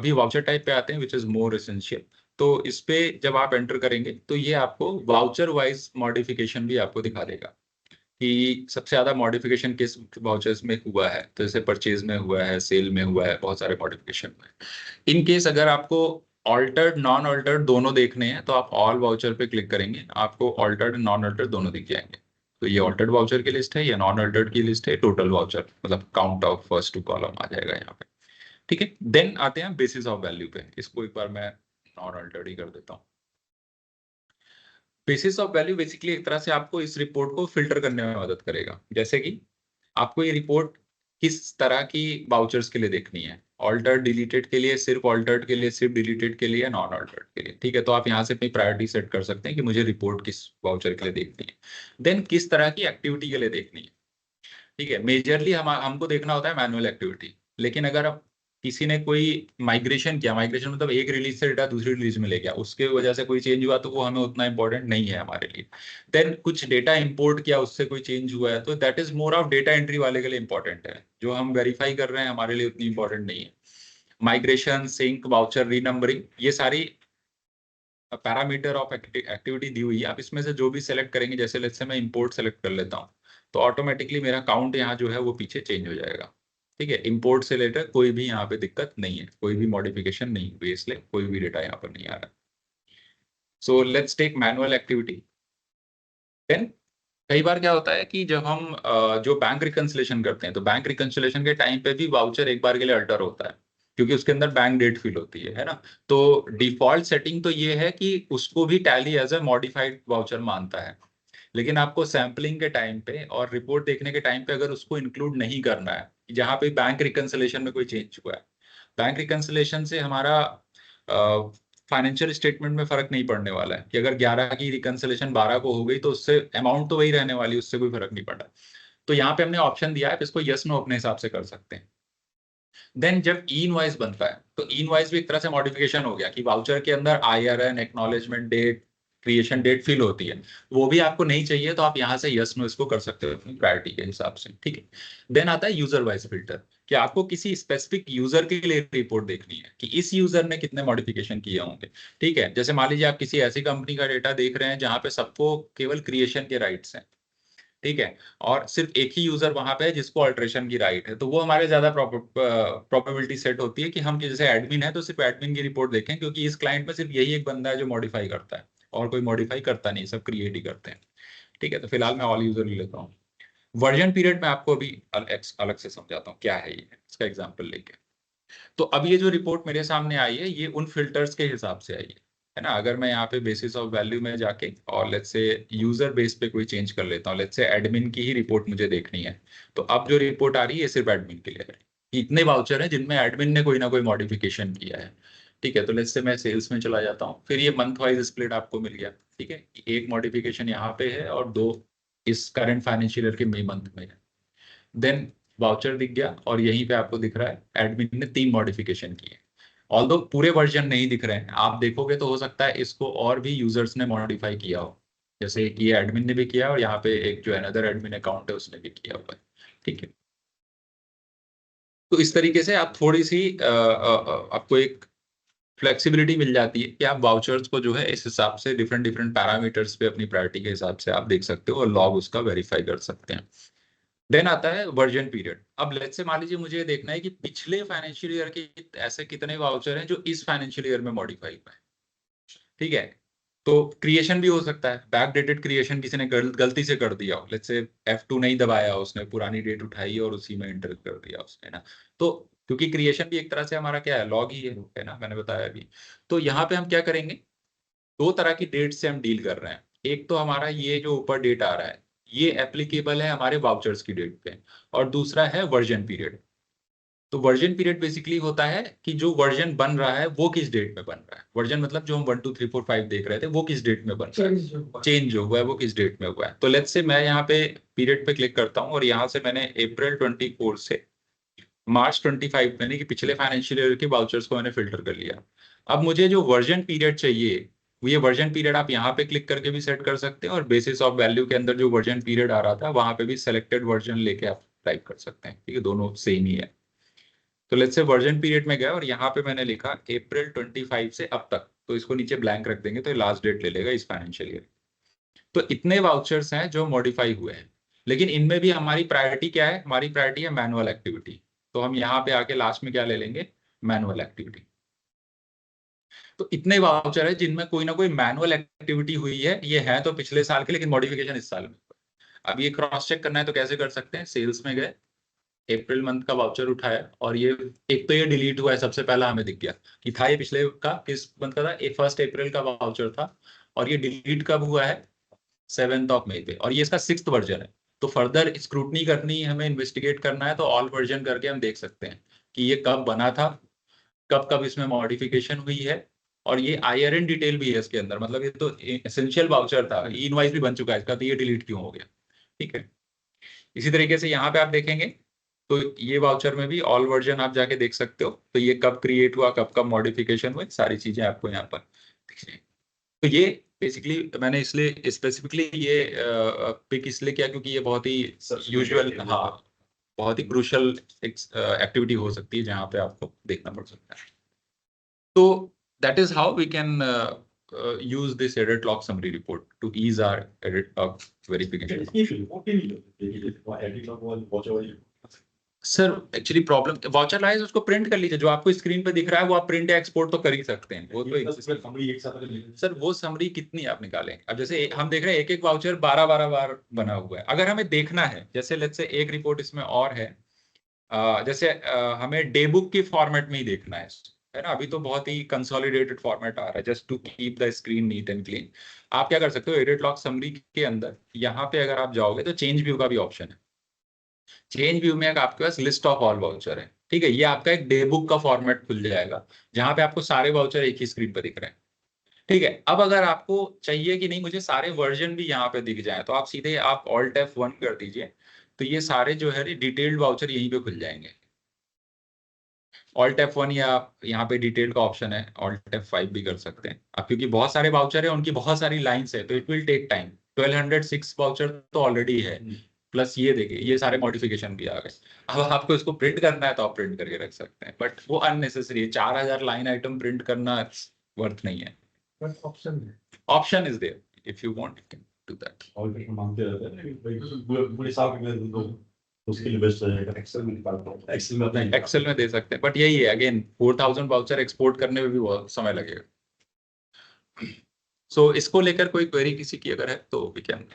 अभी voucher type पे आते हैं विच इज मोर एसेंशियल। तो इस पे जब आप एंटर करेंगे तो ये आपको वाउचर वाइज मॉडिफिकेशन भी आपको दिखा देगा कि सबसे ज्यादा मॉडिफिकेशन किस वाउचर्स में हुआ है। तो जैसे परचेज में हुआ है, सेल में हुआ है, बहुत सारे मॉडिफिकेशन हुए हैं। इन केस अगर आपको ऑल्टर्ड नॉन ऑल्टर्ड दोनों देखने हैं तो आप ऑल वाउचर पे क्लिक करेंगे, आपको ऑल्टर्ड नॉन ऑल्टर्ड दोनों दिख जाएंगे। तो ये ऑल्टर्ड वाउचर की लिस्ट है, ये नॉन ऑल्टर्ड की लिस्ट है, टोटल वाउचर मतलब count of first two column आ जाएगा यहाँ पे। ठीक है, देन आते हैं बेसिस ऑफ वैल्यू पे। इसको एक बार मैं नॉन ऑल्टर्ड ही कर देता हूँ। बेसिस ऑफ वैल्यू बेसिकली एक तरह से आपको इस रिपोर्ट को फिल्टर करने में मदद करेगा। जैसे कि आपको ये रिपोर्ट किस तरह की वाउचर्स के लिए देखनी है, ऑल्टर्ड डिलीटेड के लिए, सिर्फ ऑल्टर्ड के लिए, सिर्फ डिलीटेड के लिए, नॉन ऑल्टर्ड के लिए। ठीक है, तो आप यहाँ से अपनी प्रायोरिटी सेट कर सकते हैं कि मुझे रिपोर्ट किस वाउचर के लिए देखनी है, देन किस तरह की एक्टिविटी के लिए देखनी है। ठीक है, मेजरली हमको देखना होता है मैनुअल एक्टिविटी। लेकिन अगर आप किसी ने कोई माइग्रेशन किया, माइग्रेशन मतलब एक रिलीज से डेटा दूसरी रिलीज में ले गया, उसके वजह से कोई चेंज हुआ, तो वो हमें उतना इंपॉर्टेंट नहीं है हमारे लिए। देन कुछ डेटा इंपोर्ट किया, उससे कोई चेंज हुआ है, तो that is more of data entry वाले के लिए इंपॉर्टेंट है। जो हम वेरीफाई कर रहे हैं हमारे लिए उतनी इंपॉर्टेंट नहीं है। माइग्रेशन, सिंक, वाउचर रीनंबरिंग, ये सारी पैरामीटर ऑफ एक्टिविटी दी हुई है। आप इसमें से जो भी सेलेक्ट करेंगे, जैसे लेट्स से मैं इंपोर्ट सेलेक्ट कर लेता हूँ, तो ऑटोमेटिकली मेरा काउंट यहाँ जो है वो पीछे चेंज हो जाएगा। ठीक है, इंपोर्ट से रिलेटेड कोई भी यहाँ पे दिक्कत नहीं है, कोई भी मॉडिफिकेशन नहीं हुई, इसलिए कोई भी डेटा यहाँ पर नहीं आ रहा। So let's take manual activity. Then कई बार क्या होता है कि जब हम जो बैंक रिकंसिलेशन करते हैं, तो बैंक रिकंसिलेशन के टाइम पे भी वाउचर एक बार के लिए अल्टर होता है, क्योंकि उसके अंदर बैंक डेट फिल होती है ना। तो डिफॉल्ट सेटिंग तो ये है कि उसको भी Tally as a modified voucher मानता है। लेकिन आपको सैम्पलिंग के टाइम पे और रिपोर्ट देखने के टाइम पे अगर उसको इंक्लूड नहीं करना है, जहां पे बैंक रिकंसिलेशन में कोई चेंज हुआ है, बैंक रिकंसिलेशन से हमारा फाइनेंशियल स्टेटमेंट में फर्क नहीं पड़ने वाला है कि अगर 11 की रिकंसिलेशन 12 को हो गई तो उससे अमाउंट तो वही रहने वाली, उससे कोई फर्क नहीं पड़ा। तो यहाँ पे हमने ऑप्शन दिया है, आप इसको यस नो अपने हिसाब से कर सकते हैं। देन जब ई इनवॉइस बनता है, तो ई इनवॉइस भी एक तरह से मॉडिफिकेशन हो गया कि वाउचर के अंदर IRN, acknowledgement date, creation date fill होती है। वो भी आपको नहीं चाहिए तो आप यहाँ से यस नो इसको कर सकते हो अपनी प्रायोरिटी के हिसाब से। ठीक है, देन आता है यूजर वाइज फिल्टर, कि आपको किसी स्पेसिफिक यूजर के लिए रिपोर्ट देखनी है कि इस यूजर ने कितने मॉडिफिकेशन किए होंगे। ठीक है, जैसे मान लीजिए आप किसी ऐसी कंपनी का डेटा देख रहे हैं जहां पे सबको केवल क्रिएशन के राइट्स हैं। ठीक है, और सिर्फ एक ही यूजर वहां पे है जिसको अल्टरेशन की राइट है, तो वो हमारे ज्यादा प्रोबेबिलिटी सेट होती है कि हम जैसे एडमिन है तो सिर्फ एडमिन की रिपोर्ट देखें, क्योंकि इस क्लाइंट में सिर्फ यही एक बंदा है जो मॉडिफाई करता है, और कोई मॉडिफाई करता नहीं, सब क्रिएट ही करते हैं। ठीक है, तो फिलहाल मैं ऑल यूजर ले लेता हूँ। वर्जन पीरियड में आपको अभी अलग से समझाता हूँ क्या है ये, इसका एग्जाम्पल लेके। तो अब ये जो रिपोर्ट मेरे सामने आई है, ये उन फिल्टर्स के हिसाब से आई है ना। अगर मैं यहाँ पे बेसिस ऑफ वैल्यू में जाके और लेट्स से यूजर बेस पे कोई चेंज कर लेता हूँ, लेट्स से एडमिन की ही रिपोर्ट मुझे देखनी है, तो अब जो रिपोर्ट आ रही है ये सिर्फ एडमिन के लिए है। इतने वाउचर हैं जिनमें एडमिन ने कोई ना कोई मॉडिफिकेशन किया है। ठीक है, तो लेट्स से मैं सेल्स में चला जाता हूँ, फिर ये मंथ वाइज स्प्लिट आपको मिल गया। ठीक है, एक मॉडिफिकेशन यहाँ पे है और दो इस करंट फाइनेंशियल ईयर के मई मंथ में है। देन वाउचर दिख गया और यहीं पे आपको दिख रहा है एडमिन ने 3 मॉडिफिकेशन किए। ऑल्दो पूरे वर्जन नहीं दिख रहे हैं, आप देखोगे तो हो सकता है इसको और भी यूजर्स ने मॉडिफाई किया हो, जैसे कि ये एडमिन ने भी किया और यहाँ पे एक जो अनदर एडमिन अकाउंट है उसने भी किया हुआ है। ठीक है, तो इस तरीके से आप थोड़ी सी आपको एक फ्लेक्सिबिलिटी मिल जाती है कि आप वाउचर्स को जो है इस हिसाब से डिफरेंट डिफरेंट पैरामीटर्स पे अपनी प्रायोरिटी के हिसाब से आप देख सकते हो और लॉग उसका वेरीफाई कर सकते हैं। देन आता है वर्जन पीरियड। अब लेट्स से मान लीजिए मुझे ये देखना है कि पिछले फाइनेंशियल ईयर के ऐसे कितने वाउचर हैं जो इस फाइनेंशियल ईयर में मॉडिफाई हुए हैं। ठीक है, तो क्रिएशन भी हो सकता है, बैक डेटेड क्रिएशन किसी ने गलती से कर दिया हो, लेट्स से F2 नहीं दबाया, उसने पुरानी डेट उठाई और उसी में एंटर कर दिया उसने ना। तो क्योंकि क्रिएशन भी एक तरह से हमारा क्या है, लॉग ही है ना, मैंने बताया अभी। तो यहाँ पे हम क्या करेंगे, दो तरह की डेट से हम डील कर रहे हैं। एक तो हमारा ये जो ऊपर डेट आ रहा है, ये एप्लीकेबल है हमारे वाउचर्स की डेट पे, और दूसरा है वर्जन पीरियड। तो वर्जन पीरियड बेसिकली होता है कि जो वर्जन बन रहा है वो किस डेट में बन रहा है। वर्जन मतलब जो हम 1 2 3 4 5 देख रहे थे वो किस डेट में बन रहा है, चेंज जो हुआ है वो किस डेट में हुआ है। तो लेट्स से मैं यहाँ पे पीरियड पे क्लिक करता हूँ और यहाँ से मैंने अप्रैल 24 से मार्च 25 यानी कि पिछले फाइनेंशियल ईयर के वाउचर्स को मैंने फिल्टर कर लिया। अब मुझे जो वर्जन पीरियड चाहिए, ये वर्जन पीरियड आप यहाँ पे क्लिक करके भी सेट कर सकते हैं, और बेसिस ऑफ वैल्यू के अंदर जो वर्जन पीरियड आ रहा था वहां पे भी सिलेक्टेड वर्जन लेके आप टाइप कर सकते हैं। ठीक है, दोनों सेम ही है। तो लेट्स से वर्जन पीरियड में गया और यहाँ पे मैंने लिखा अप्रैल 25 से अब तक, तो इसको नीचे ब्लैंक रख देंगे तो लास्ट डेट ले लेगा इस फाइनेंशियल ईयर। तो इतने वाउचर्स हैं जो मॉडिफाई हुए हैं, लेकिन इनमें भी हमारी प्रायोरिटी क्या है? हमारी प्रायोरिटी है मैनुअल एक्टिविटी। तो हम यहाँ पे आके लास्ट में क्या ले लेंगे? Manual activity. तो इतने वाउचर है जिनमें कोई ना कोई मैनुअल एक्टिविटी हुई है, ये है तो पिछले साल के, लेकिन मॉडिफिकेशन इस साल में। अब ये क्रॉस चेक करना है तो कैसे कर सकते हैं? सेल्स में गए, अप्रैल मंथ का वाउचर उठाया और ये एक तो ये डिलीट हुआ है, सबसे पहला हमें दिख गया कि था ये पिछले का, किस मंथ का था? 1 अप्रैल का वाउचर था, और ये डिलीट कब हुआ है? 7 मई पे, और ये इसका 6th वर्जन है। तो फर्दर स्क्रूटनी करनी है, हमें इन्वेस्टिगेट करना है, तो ऑल वर्जन करके हम देख सकते हैं कि ये कब बना था, कब कब इसमें मॉडिफिकेशन हुई है, और ये IRN डिटेल भी है इसके अंदर। मतलब ये तो एसेंशियल वाउचर था, इनवॉइस भी बन चुका है इसका, तो ये डिलीट क्यों हो गया? ठीक है। इसी तरीके से यहाँ पे आप देखेंगे तो ये वाउचर में भी ऑल वर्जन आप जाके देख सकते हो, तो ये कब क्रिएट हुआ, कब कब मॉडिफिकेशन हुए, सारी चीजें आपको यहाँ पर दिख रही हैं। तो ये बेसिकली मैंने इसलिए स्पेसिफिकली ये पिक इसलिए किया क्योंकि ये बहुत ही यूजुअल, हाँ, बहुत ही क्रूशियल एक्टिविटी हो सकती है जहाँ पे आपको देखना पड़ सकता है। तो that is how we can use this edit log summary report to ease our edit log verification. Sir actually problem voucher lies उसको प्रिंट कर लीजिए, जो आपको स्क्रीन पे दिख रहा है वो आप प्रिंट या एक्सपोर्ट तो कर ही सकते हैं। वो तो सर वो समरी कितनी आप निकालें? अब जैसे हम देख रहे हैं एक एक वाउचर 12-12 बार बना हुआ है। अगर हमें देखना है, जैसे लेट्स से एक रिपोर्ट इसमें और है, जैसे हमें डे बुक की फॉर्मेट में ही देखना है ना? अभी तो बहुत ही कंसोलिडेटेड फॉर्मेट आ रहा है, just to keep the screen neat and clean. आप क्या कर सकते हो? एडिट लॉग समरी के अंदर यहाँ पे अगर आप जाओगे तो चेंज व्यू का भी ऑप्शन है। चेंज व्यू में आपके पास लिस्ट ऑफ ऑल वाउचर है, ठीक है? ये आपका एक डे बुक का फॉर्मेट खुल जाएगा जहां पे आपको सारे वाउचर एक ही स्क्रीन पर दिख रहे हैं, ठीक है? अब अगर आपको चाहिए कि नहीं मुझे सारे वर्जन भी यहाँ पे दिख जाए, तो आप सीधे आप ऑल्ट F1 कर दीजिए, तो ये सारे जो है डिटेल्ड वाउचर यहीं पे खुल जाएंगे। ऑल्ट F1 या यहाँ पे डिटेल का ऑप्शन है, ऑल्ट F5 भी कर सकते हैं अब, क्योंकि बहुत सारे वाउचर है, उनकी बहुत सारी लाइंस है, तो it will take time. 1206 voucher तो ऑलरेडी है, प्लस ये देखिए ये सारे मॉडिफिकेशन भी आ गए। अब आपको इसको प्रिंट करना है तो आप प्रिंट करके रख सकते हैं, बट वो अननेसेसरी है। 4000 लाइन आइटम प्रिंट करना वर्थ नहीं है। Option is there, if you want you can do that. उसके लिए बेस्ट रहेगा एक्सेल में निकालता हूँ, एक्सेल में दे सकते हैं, बट यही है अगेन 4000 वाउचर एक्सपोर्ट करने में भी बहुत समय लगेगा। सो इसको लेकर कोई क्वेरी किसी की अगर है तो वी कैन।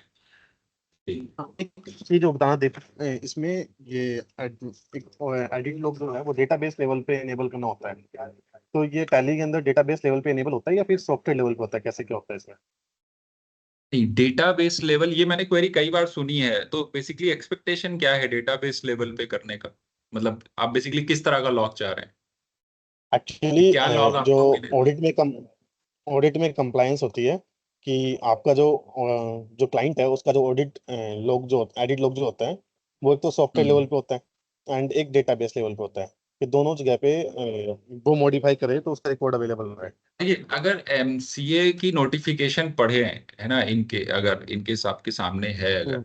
एक चीज जो बताना दे इसमें, ये एडिट लॉग जो है वो डेटाबेस लेवल पे इनेबल करना होता है, तो ये टैली के अंदर डेटाबेस लेवल पे इनेबल होता है या फिर सॉफ्टवेयर लेवल पे होता है? कैसे क्या होता है इसमें? डेटाबेस लेवल ये मैंने क्वेरी कई बार सुनी है, तो बेसिकली एक्सपेक्टेशन क्या है डेटाबेस लेवल पे करने का? मतलब आप बेसिकली किस तरह का लॉग चाह रहे हैं? एक्चुअली क्या लॉग जो आपको मिले? ऑडिट में कंप्लायंस होती है कि आपका जो क्लाइंट है उसका जो ऑडिट लॉग जो एडिट लॉग जो होता है वो एक तो सॉफ्टवेयर लेवल पे होता है एंड एक डेटाबेस लेवल पे होता है, कि दोनों जगह पे वो मॉडिफाई करे तो उसका रिकॉर्ड अवेलेबल रहे। देखिए अगर MCA की नोटिफिकेशन पढ़े हैं, है ना, इनके अगर इनके आपके सामने है अगर,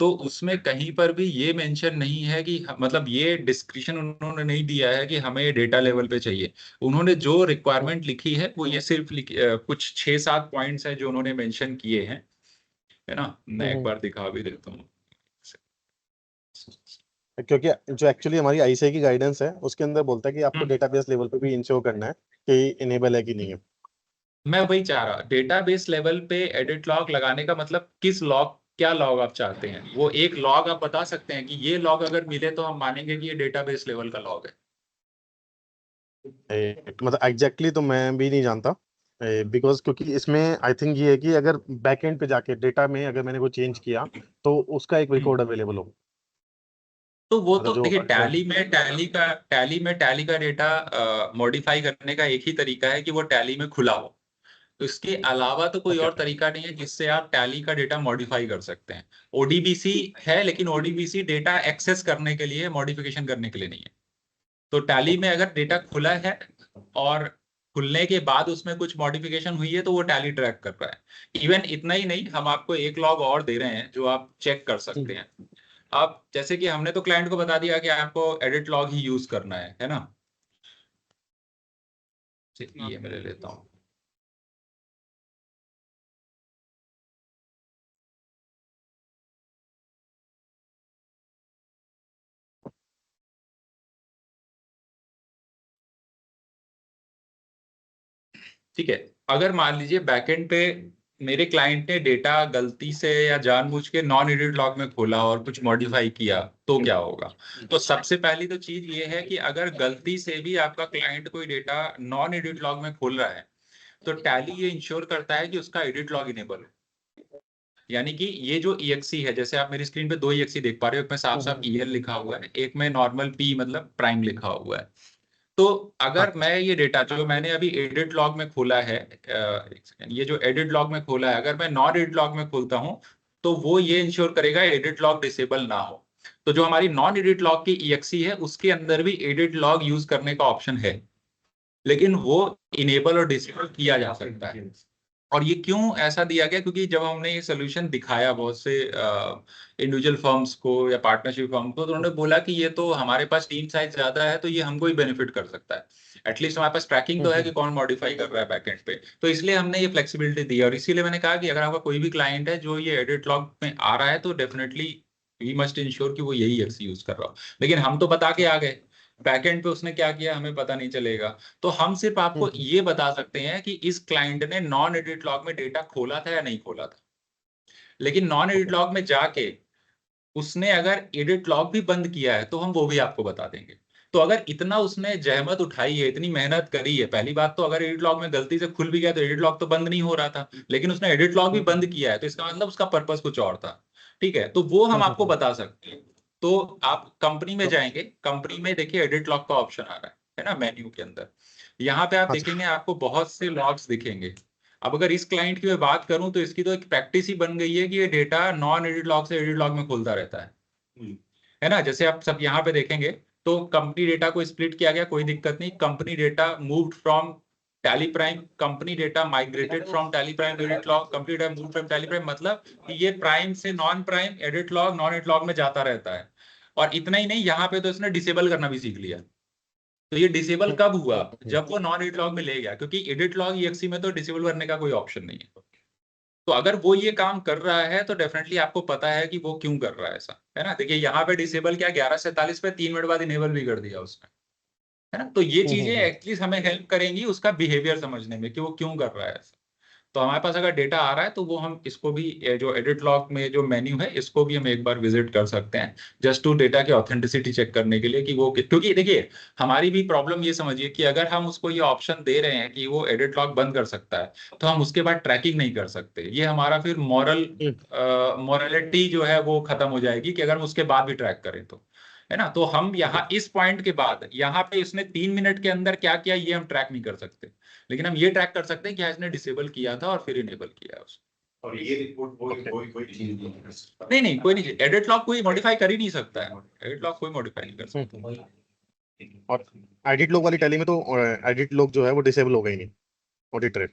तो उसमें कहीं पर भी ये मेंशन नहीं है कि मतलब ये डिस्क्रिप्शन उन्होंने नहीं दिया है कि हमें डेटा लेवल पे चाहिए। उन्होंने जो रिक्वायरमेंट लिखी है वो ये सिर्फ कुछ 6-7 पॉइंट्स हैं जो उन्होंने मेंशन किए हैं, है ना? मैं एक बार दिखा भी देता हूँ। क्योंकि जो एक्चुअली हमारी आईसीआई की गाइडेंस है उसके अंदर बोलता है कि आपको डेटाबेस लेवल पे भी इंश्योर करना है कि इनेबल है कि नहीं है। मैं वही चाह रहा, डेटाबेस लेवल पे एडिट लॉग लगाने का मतलब किस लॉग, क्या लॉग आप चाहते हैं? वो एक लॉग आप बता सकते हैं कि ये लॉग अगर मिले तो हम मानेंगे कि ये डेटाबेस लेवल का लॉग है। मतलब एग्जैक्टली तो मैं भी नहीं जानता, बिकॉज क्योंकि इसमें आई थिंक ये है कि अगर बैकएंड पे जाके डेटा में अगर मैंने कोई चेंज किया तो उसका एक रिकॉर्ड अवेलेबल हो। तो वो तो मतलब देखिए टैली का डेटा मॉडिफाई करने का एक ही तरीका है कि वो टैली में खुला हो। तो इसके अलावा तो कोई और तरीका नहीं है जिससे आप टैली का डेटा मॉडिफाई कर सकते हैं। ODBC है, लेकिन ODBC डेटा एक्सेस करने के लिए, मॉडिफिकेशन करने के लिए नहीं है। तो टैली में अगर डेटा खुला है और खुलने के बाद उसमें कुछ मॉडिफिकेशन हुई है तो वो टैली ट्रैक कर रहा है। इवन इतना ही नहीं, हम आपको एक लॉग और दे रहे हैं जो आप चेक कर सकते हैं। अब जैसे कि हमने तो क्लाइंट को बता दिया कि आपको एडिट लॉग ही यूज करना है ना। ये मैं ले लेता हूँ। ठीक है, अगर मान लीजिए बैकएंड पे मेरे क्लाइंट ने डेटा गलती से या जानबूझ के नॉन एडिट लॉग में खोला और कुछ मॉडिफाई किया तो क्या होगा। तो सबसे पहली तो चीज ये है कि अगर गलती से भी आपका क्लाइंट कोई डेटा नॉन एडिट लॉग में खोल रहा है तो टैली ये इंश्योर करता है कि उसका एडिट लॉग इनेबल हो। यानी कि ये जो EXE है, जैसे आप मेरी स्क्रीन पे दो EXE देख पा रहे हो, एक में साफ साफ EL लिखा हुआ है, एक में नॉर्मल P मतलब प्राइम लिखा हुआ है। तो अगर मैं ये डेटा जो मैंने अभी एडिट लॉग में खोला है, एक सेकेंड, ये जो एडिट लॉग में खोला है अगर मैं नॉन एडिट लॉग में खोलता हूं तो वो ये इंश्योर करेगा एडिट लॉग डिसेबल ना हो। तो जो हमारी नॉन एडिट लॉग की EXE है उसके अंदर भी एडिट लॉग यूज करने का ऑप्शन है, लेकिन वो इनेबल और डिसेबल किया जा सकता है। और ये क्यों ऐसा दिया गया, क्योंकि जब हमने ये सोल्यूशन दिखाया बहुत से इंडिविजुअल फर्म्स को या पार्टनरशिप फर्म को, तो उन्होंने बोला कि ये तो हमारे पास टीम साइज ज्यादा है तो ये हमको ही बेनिफिट कर सकता है। एटलीस्ट हमारे पास ट्रैकिंग तो है कि कौन मॉडिफाई कर रहा है बैकएंड पे, तो इसलिए हमने ये फ्लेक्सिबिलिटी दी है। और इसीलिए मैंने कहा कि अगर आपका कोई भी क्लाइंट है जो ये एडिट लॉग में आ रहा है तो डेफिनेटली वी मस्ट इंश्योर कि वो यही एक्स यूज कर रहा हो। लेकिन हम तो बता के आ गए, बैकएंड पे उसने क्या किया हमें पता नहीं चलेगा। तो हम सिर्फ आपको ये बता सकते हैं कि इस क्लाइंट ने नॉन एडिट लॉग में डेटा खोला था या नहीं खोला था। लेकिन नॉन एडिट लॉग में जाके उसने अगर एडिट लॉग भी बंद किया है तो हम वो भी आपको बता देंगे। तो अगर इतना उसने जहमत उठाई है, इतनी मेहनत करी है, पहली बात तो अगर एडिट लॉग में गलती से खुल भी गया तो एडिट लॉग तो बंद नहीं हो रहा था, लेकिन उसने एडिट लॉग भी बंद किया है तो इसका मतलब उसका पर्पस कुछ और था। ठीक है, तो वो हम आपको बता सकते हैं। तो आप कंपनी में जाएंगे, कंपनी में देखिए एडिट लॉग का ऑप्शन आ रहा है ना मेन्यू के अंदर। यहाँ पे आप देखेंगे आपको बहुत से लॉग्स दिखेंगे। अब अगर इस क्लाइंट की मैं बात करूं तो इसकी तो एक प्रैक्टिस ही बन गई है कि ये डेटा नॉन एडिट लॉग से एडिट लॉग में खुलता रहता है ना। जैसे आप सब यहाँ पे देखेंगे तो कंपनी डेटा को स्प्लिट किया गया, कोई दिक्कत नहीं। Company data moved from Tally Prime, company data migrated from Tally Prime to Edit Log, company data move from Tally Prime, मतलब कि ये प्राइम से non Prime, Edit Log, non Edit Log में जाता रहता है। और इतना ही नहीं, यहाँ पे तो इसने डिसेबल करना भी सीख लिया। तो ये डिसेबल कब हुआ, जब वो नॉन एडिट लॉग में ले गया, क्योंकि एडिट लॉग EXE में तो डिसेबल करने का कोई ऑप्शन नहीं है। तो अगर वो ये काम कर रहा है तो डेफिनेटली आपको पता है कि वो क्यों कर रहा है ऐसा, है ना। देखिए यहाँ पे डिसेबल क्या 11:47 पे 3 मिनट बाद इनेबल भी कर दिया उसने, है ना। तो ये चीजें एटलीस्ट हमें हेल्प करेंगी उसका बिहेवियर समझने में कि वो क्यों कर रहा है ऐसा। तो हमारे पास अगर डेटा आ रहा है तो वो हम इसको भी जो एडिट लॉग में जो मेन्यू है इसको भी हम एक बार विजिट कर सकते हैं, जस्ट टू डेटा की ऑथेंटिसिटी चेक करने के लिए कि वो, क्योंकि देखिए हमारी भी प्रॉब्लम ये समझिए कि अगर हम उसको ये ऑप्शन दे रहे हैं कि वो एडिट लॉग बंद कर सकता है तो हम उसके बाद ट्रैकिंग नहीं कर सकते। ये हमारा फिर मोरलिटी जो है वो खत्म हो जाएगी कि अगर हम उसके बाद भी ट्रैक करें तो, है ना। तो हम यहाँ इस पॉइंट के बाद यहाँ पे इसने 3 मिनट के अंदर क्या किया ये हम ट्रैक नहीं कर सकते, लेकिन हम ये ट्रैक कर सकते हैं कि हाँ, इसने डिसेबल किया था और फिर इनेबल किया है उसको। और ये रिपोर्ट कोई चीज नहीं है। नहीं नहीं, कोई नहीं, एडिट लॉग कोई मॉडिफाई कर ही नहीं सकता है, एडिट लॉग कोई मॉडिफाई नहीं कर सकता। और एडिट लॉग वाली टैली में तो एडिट लॉग जो है वो डिसेबल हो गई नहीं, ऑडिट ट्रेड।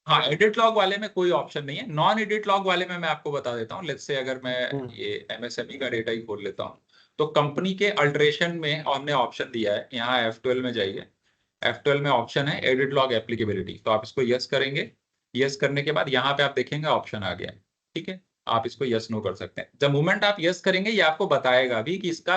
हाँ, एडिट लॉग वाले में कोई ऑप्शन नहीं है। नॉन एडिट लॉग वाले में मैं आपको बता देता हूँ। लेट्स से अगर मैं ये MSME का डेटा ही खोल लेता हूँ तो कंपनी के अल्टरेशन में हमने ऑप्शन दिया है, यहाँ F12 में जाइए। F12 में ऑप्शन है एडिट लॉग एप्लीकेबिलिटी, तो आप इसको यस करेंगे। यस करने के बाद यहाँ पे आप देखेंगे ऑप्शन आ गया है, ठीक है। आप इसको यस नो कर सकते हैं। द मोमेंट आप यस करेंगे ये आपको बताएगा भी कि इसका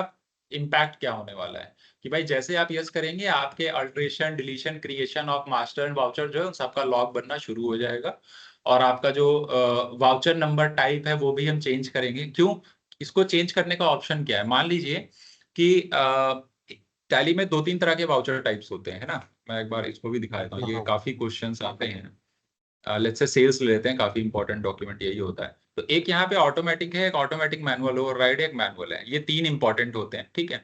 इम्पैक्ट क्या होने वाला है, कि भाई जैसे आप यस करेंगे आपके alteration, deletion, creation of master and voucher जो है उन सबका लॉग बनना शुरू हो जाएगा। और आपका जो वाउचर नंबर टाइप है वो भी हम चेंज करेंगे। क्यों, इसको चेंज करने का ऑप्शन क्या है, मान लीजिए कि टैली में 2-3 तरह के वाउचर टाइप्स होते हैं, है ना। मैं एक बार इसको भी दिखा देता हूँ, ये काफी क्वेश्चंस आते हैं। लेट्स से सेल्स ले लेते हैं, काफी इंपॉर्टेंट डॉक्यूमेंट यही होता है। तो एक यहाँ पे ऑटोमेटिक है, एक ऑटोमेटिक मैनुअल ओवरराइड है, एक मैनुअल है, ये 3 इंपॉर्टेंट होते हैं, ठीक है।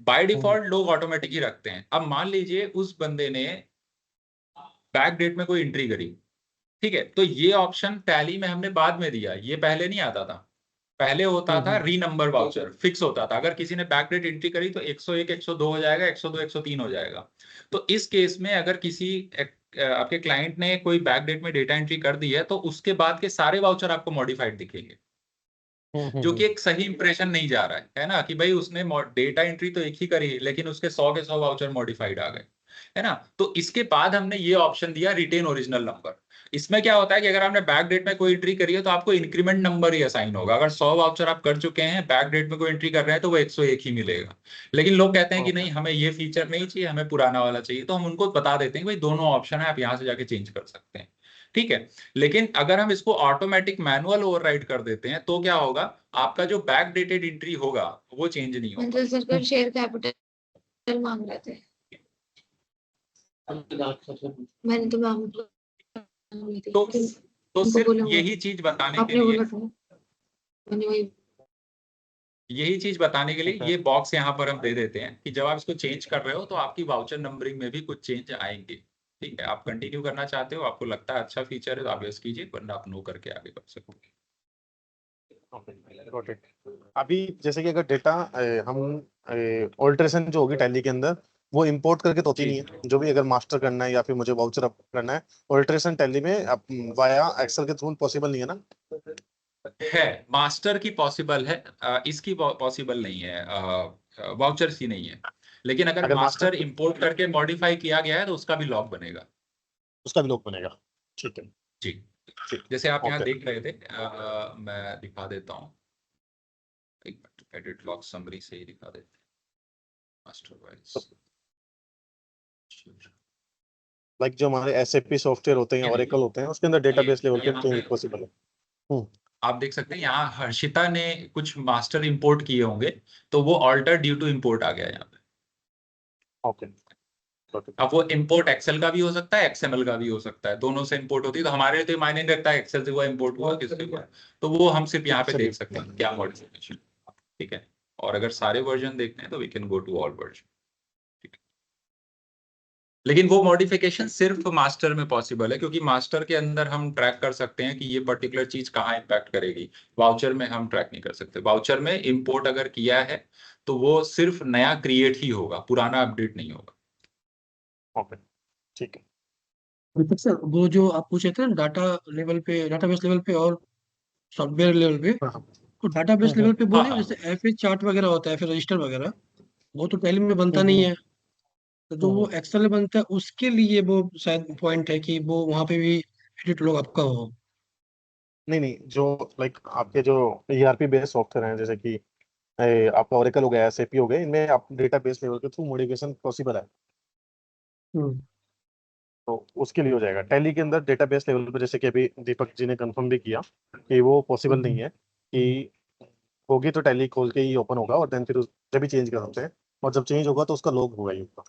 बाय डिफॉल्ट लोग ऑटोमेटिक ही रखते हैं। अब मान लीजिए उस बंदे ने बैक डेट में कोई एंट्री करी, ठीक है, तो ये ऑप्शन टैली में हमने बाद में दिया, ये पहले नहीं आता था। पहले होता था री नंबर वाउचर, फिक्स होता था, अगर किसी ने बैक डेट एंट्री करी तो 101 102 हो जाएगा, 102 103 हो जाएगा। तो इस केस में अगर किसी आपके क्लाइंट ने कोई बैक डेट में डेटा एंट्री कर दी है तो उसके बाद के सारे वाउचर आपको मॉडिफाइड दिखेंगे। जो कि एक सही इंप्रेशन नहीं जा रहा है ना, कि भाई उसने डेटा एंट्री तो एक ही करी लेकिन उसके 100 के 100 वाउचर मॉडिफाइड आ गए, है ना। तो इसके बाद हमने ये ऑप्शन दिया रिटेन ओरिजिनल नंबर। इसमें क्या होता है कि अगर आपने बैक डेट में कोई एंट्री करी है तो आपको इंक्रीमेंट नंबर ही असाइन होगा। अगर 100 वाउचर आप कर चुके हैं, बैक डेट में कोई एंट्री कर रहे हैं, तो वो 101 ही मिलेगा। लेकिन लोग कहते हैं कि नहीं, हमें ये फीचर नहीं चाहिए, हमें पुराना वाला चाहिए। तो हम उनको बता देते हैं कि भाई दोनों ऑप्शन है, आप यहाँ से जाके चेंज कर सकते हैं, ठीक है। लेकिन अगर हम इसको ऑटोमेटिक मैनुअल ओवरराइड कर देते हैं तो क्या होगा, आपका जो बैक डेटेड एंट्री होगा वो चेंज नहीं होगा। मतलब सरकार शेयर कैपिटल मांग रहे थे, मैंने तो मांग ली थी, तो लेकिन तो उनको सिर्फ बोला हुआ यही चीज बताने के आपने लिए, बोला था, मैंने वही यही चीज बताने के लिए ये बॉक्स यहाँ पर हम दे देते हैं कि जब आप इसको चेंज कर रहे हो तो आपकी वाउचर नंबरिंग में भी कुछ चेंज आएंगे, ठीक है। आप कंटिन्यू करना चाहते हो, आपको लगता है अच्छा फीचर है तो आप यस कीजिए, वरना आप नो करके आगे बढ़ सकोगे। Got it. अभी जैसे कि अगर डेटा हम ऑल्टरेशन जो होगी टैली के अंदर वो इंपोर्ट करके तो होती जी। नहीं है, जो भी अगर मास्टर करना है या फिर मुझे वाउचर अप करना है, ऑल्टरेशन टैली में वाया एक्सेल के थ्रू पॉसिबल नहीं है ना? है, मास्टर की पॉसिबल है, इसकी पॉसिबल नहीं है, वाउचर्स की नहीं है। लेकिन अगर अगर मास्टर इंपोर्ट करके मॉडिफाई किया गया है तो उसका भी लॉग बनेगा। उसका भी लोग बनेगा, ठीक है। जी, ठीक, जैसे आप यहाँ ओके। देख रहे थे, मैं दिखा देता हूँ, एक मिनट, एडिट लॉग समरी से ही दिखा देते हैं मास्टर वाइज। लाइक जो हमारे एसएपी सॉफ्टवेयर होते हैं, ओरेकल होते हैं, उसके अंदर डेटाबेस लेवल पे चेंज पॉसिबल है। आप देख सकते हैं यहाँ हर्षिता ने कुछ मास्टर इंपोर्ट किए होंगे, तो वो ऑल्टर ड्यू टू इंपोर्ट आ गया यहाँ पे। ओके, अब वो इंपोर्ट एक्सेल का भी हो सकता है, एक्सएमएल का भी हो सकता है, दोनों से इंपोर्ट होती है। तो हमारे लिए तो मायने नहीं रखता है एक्सेल से वो इंपोर्ट हुआ किससे हुआ, तो वो हम सिर्फ यहाँ पे देख सकते हैं क्या मॉडिफिकेशन, ठीक है। और अगर सारे वर्जन देखते हैं तो we can go to all version, ठीक है। लेकिन वो मॉडिफिकेशन सिर्फ मास्टर में पॉसिबल है, क्योंकि मास्टर के अंदर हम ट्रैक कर सकते हैं कि ये पर्टिकुलर चीज कहाँ इंपैक्ट करेगी। वाउचर में हम ट्रैक नहीं कर सकते। वाउचर में इंपोर्ट अगर किया है तो वो सिर्फ नया क्रिएट ही होगा, पुराना अपडेट नहीं होगा। ओके, ठीक है। दीपक सर, वो जो आप पूछे थे ना डाटा लेवल पे, डाटाबेस लेवल पे और सॉफ्टवेयर लेवल पे, तो डाटाबेस लेवल पे हाँ बोले हाँ, जैसे एफए चार्ट वगैरह होता है, फिर रजिस्टर वगैरह, वो तो टैली में बनता नहीं है। तो जो वो एक्सेल में बनता है उसके लिए वो शायद पॉइंट है कि वो वहां पे भी एडिट लोग आपका हो। नहीं नहीं, जो लाइक आपके जो ईआरपी बेस्ड सॉफ्टवेयर हैं, जैसे कि आपका ओरेकल हो गया, एसएपी हो गए, इनमें आप डेटाबेस लेवल के थ्रू मॉडिफिकेशन पॉसिबल है, हम्म। तो उसके लिए हो जाएगा। टैली के अंदर डेटाबेस लेवल पे जैसे कि अभी दीपक जी ने कंफर्म भी किया कि वो पॉसिबल नहीं है, कि होगी तो टैली खोल के ही ओपन होगा और देन फिर जब भी चेंज कर सकते हैं, और जब चेंज होगा तो उसका लॉग होगा ही होगा।